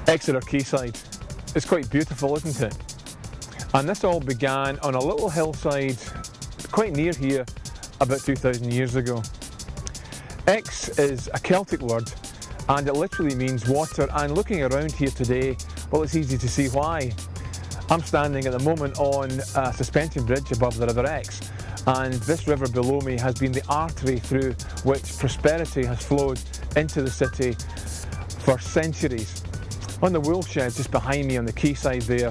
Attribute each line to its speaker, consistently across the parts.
Speaker 1: Exeter Quayside. It's quite beautiful, isn't it? And this all began on a little hillside quite near here about 2,000 years ago. Ex is a Celtic word and it literally means water, and looking around here today, well, it's easy to see why. I'm standing at the moment on a suspension bridge above the River Ex, and this river below me has been the artery through which prosperity has flowed into the city for centuries. On the wool shed just behind me on the quayside there,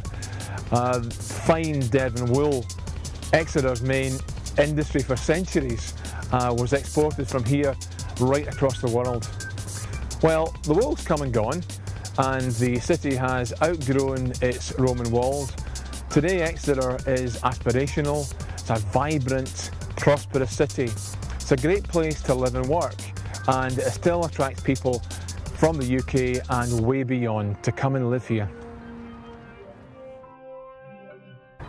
Speaker 1: fine Devon wool, Exeter's main industry for centuries, was exported from here right across the world. Well, the wool's come and gone, and the city has outgrown its Roman walls. Today Exeter is aspirational, it's a vibrant, prosperous city. It's a great place to live and work, and it still attracts people from the UK and way beyond to come and live here.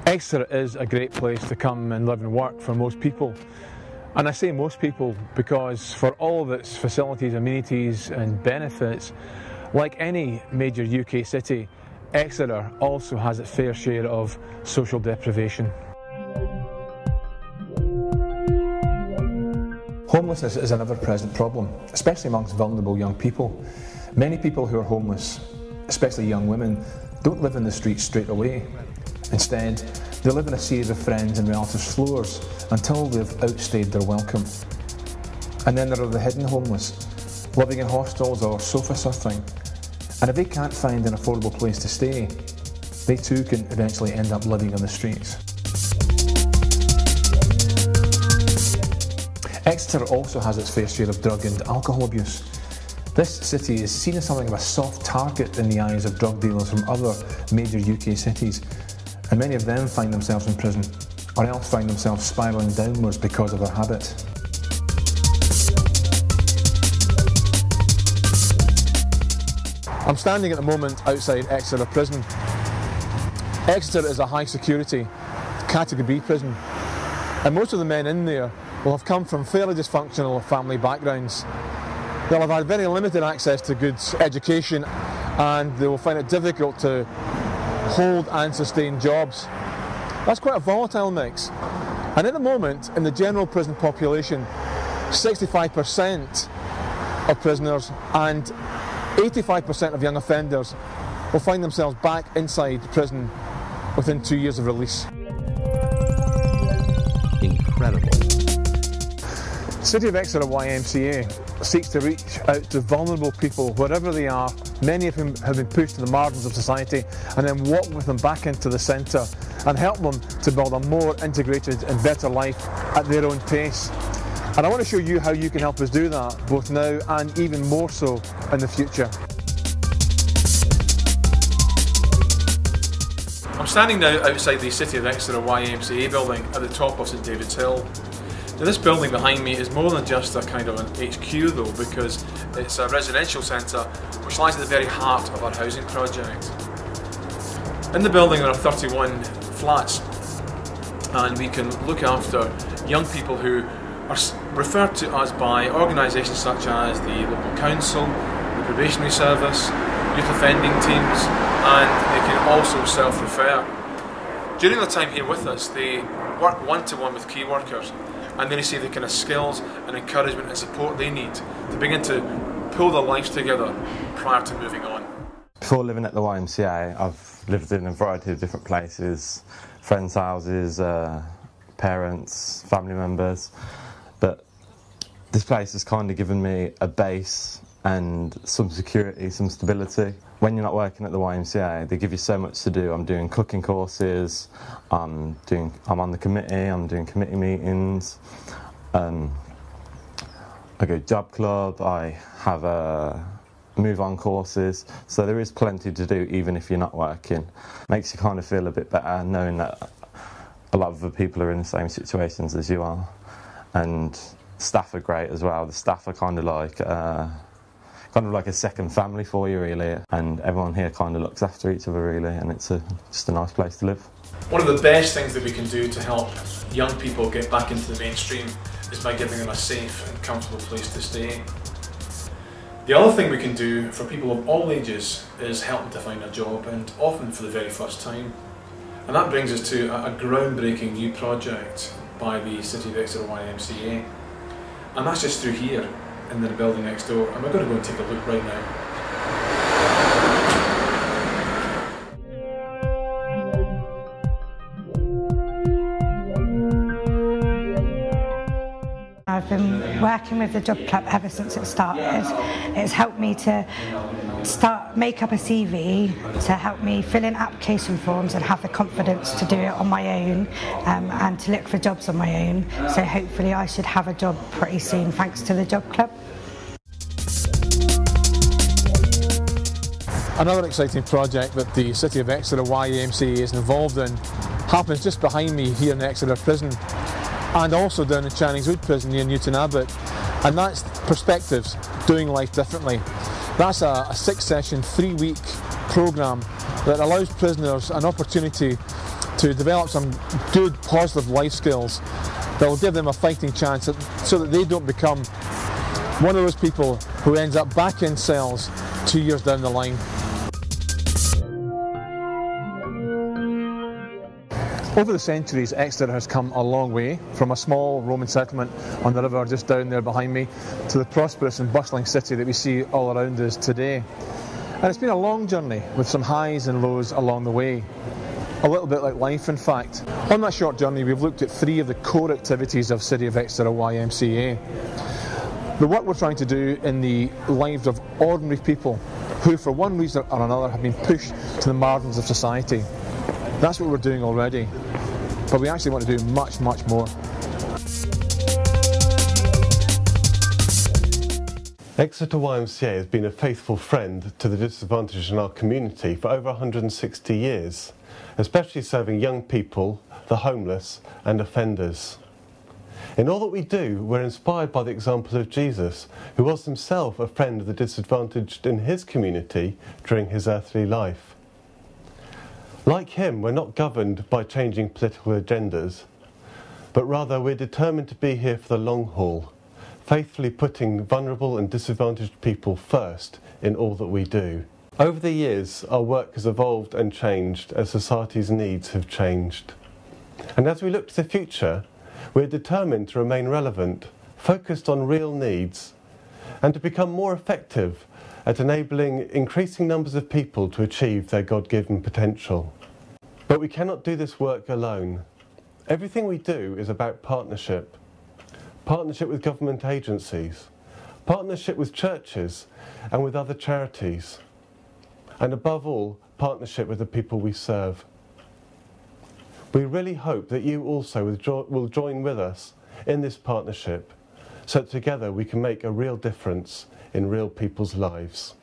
Speaker 1: Exeter is a great place to come and live and work for most people. And I say most people because for all of its facilities, amenities and benefits, like any major UK city, Exeter also has its fair share of social deprivation. Homelessness is an ever-present problem, especially amongst vulnerable young people. Many people who are homeless, especially young women, don't live in the streets straight away. Instead, they live in a series of friends and relatives' floors until they've outstayed their welcome. And then there are the hidden homeless, living in hostels or sofa surfing. And if they can't find an affordable place to stay, they too can eventually end up living on the streets. Exeter also has its fair share of drug and alcohol abuse. This city is seen as something of a soft target in the eyes of drug dealers from other major UK cities, and many of them find themselves in prison, or else find themselves spiralling downwards because of their habit. I'm standing at the moment outside Exeter Prison. Exeter is a high security, Category B prison, and most of the men in there will have come from fairly dysfunctional family backgrounds. They'll have had very limited access to good education, and they will find it difficult to hold and sustain jobs. That's quite a volatile mix. And at the moment, in the general prison population, 65% of prisoners and 85% of young offenders will find themselves back inside prison within 2 years of release.
Speaker 2: Incredible.
Speaker 1: City of Exeter YMCA seeks to reach out to vulnerable people wherever they are, many of whom have been pushed to the margins of society, and then walk with them back into the centre and help them to build a more integrated and better life at their own pace. And I want to show you how you can help us do that, both now and even more so in the future. I'm standing now outside the City of Exeter YMCA building at the top of St David's Hill. Now, this building behind me is more than just a kind of an HQ though, because it's a residential centre which lies at the very heart of our housing project. In the building there are 31 flats, and we can look after young people who are referred to us by organisations such as the local council, the probationary service, youth offending teams, and they can also self-refer. During their time here with us, they work one-to-one with key workers, and they receive the kind of skills and encouragement and support they need to begin to pull their lives together prior to moving on.
Speaker 3: Before living at the YMCA, I've lived in a variety of different places, friends' houses, parents, family members, but this place has kind of given me a base and some security, some stability. When you're not working at the YMCA, they give you so much to do. I'm doing cooking courses, I'm on the committee, I'm doing committee meetings, I go job club, I have move-on courses, so there is plenty to do even if you're not working. Makes you kind of feel a bit better knowing that a lot of the people are in the same situations as you are. And staff are great as well. The staff are kind of like kind of like a second family for you, really, and everyone here kind of looks after each other, really, and it's just a nice place to live.
Speaker 1: One of the best things that we can do to help young people get back into the mainstream is by giving them a safe and comfortable place to stay. The other thing we can do for people of all ages is help them to find a job, and often for the very first time. And that brings us to a groundbreaking new project by the City of Exeter YMCA. And that's just through here, in the building next door, and we're going to go and take a look right now.
Speaker 2: I've been working with the Job Club ever since it started. It's helped me to make up a CV, to help me fill in application forms and have the confidence to do it on my own, and to look for jobs on my own. So hopefully I should have a job pretty soon thanks to the Job Club.
Speaker 1: Another exciting project that the City of Exeter YMCA is involved in happens just behind me here in Exeter Prison, and also down in Channings Wood Prison near Newton Abbot, and that's Perspectives, Doing Life Differently. That's a 6-session, 3-week programme that allows prisoners an opportunity to develop some good, positive life skills that will give them a fighting chance so that they don't become one of those people who ends up back in cells 2 years down the line. Over the centuries, Exeter has come a long way, from a small Roman settlement on the river just down there behind me to the prosperous and bustling city that we see all around us today. And it's been a long journey with some highs and lows along the way. A little bit like life, in fact. On that short journey, we've looked at 3 of the core activities of City of Exeter YMCA. The work we're trying to do in the lives of ordinary people who, for one reason or another, have been pushed to the margins of society. That's what we're doing already, but we actually want to do much, much more.
Speaker 4: Exeter YMCA has been a faithful friend to the disadvantaged in our community for over 160 years, especially serving young people, the homeless and offenders. In all that we do, we're inspired by the example of Jesus, who was himself a friend of the disadvantaged in his community during his earthly life. Like him, we're not governed by changing political agendas, but rather we're determined to be here for the long haul, faithfully putting vulnerable and disadvantaged people first in all that we do. Over the years, our work has evolved and changed as society's needs have changed. And as we look to the future, we're determined to remain relevant, focused on real needs, and to become more effective at enabling increasing numbers of people to achieve their God-given potential. But we cannot do this work alone. Everything we do is about partnership. Partnership with government agencies, partnership with churches and with other charities, and above all, partnership with the people we serve. We really hope that you also will join with us in this partnership, so that together we can make a real difference in real people's lives.